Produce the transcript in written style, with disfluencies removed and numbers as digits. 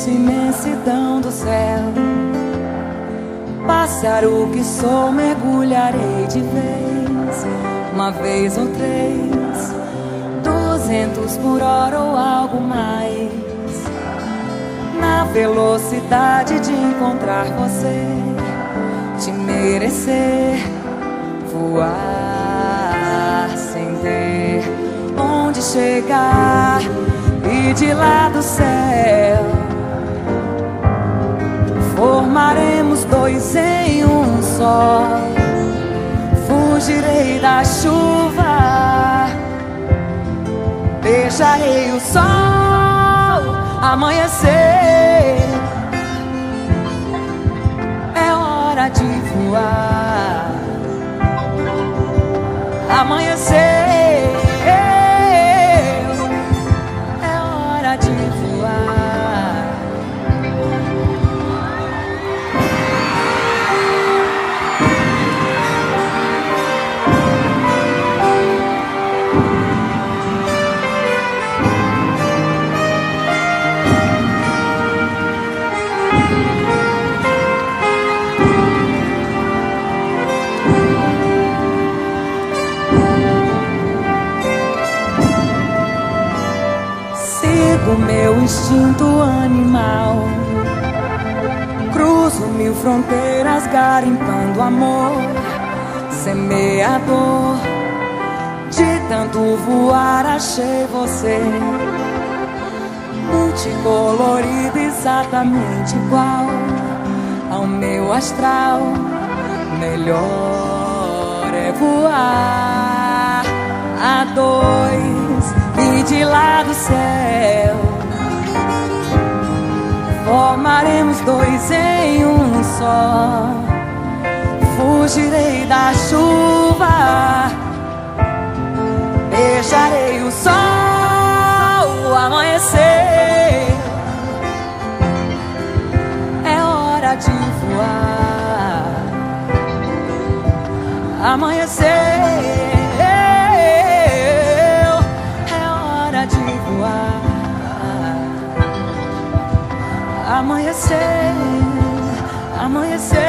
Imensidão do céu, pássaro que sou, mergulharei de vez, uma vez ou três, 200 por hora ou algo mais, na velocidade de encontrar você, te merecer, voar sem ter onde chegar, e de lá do céu formaremos dois em um só. Fugirei da chuva, beijarei o sol, amanhecer. É hora de voar, amanhecer. É hora de voar. O meu instinto animal, cruzo 1000 fronteiras garimpando amor, semeador. De tanto voar achei você, multicolorido, exatamente igual ao meu astral. Melhor é voar a dois e de lá do céu formaremos dois em um só. Fugirei da chuva, beijarei o sol, amanhecer. É hora de voar, amanhecer. Amanhecer, amanhecer.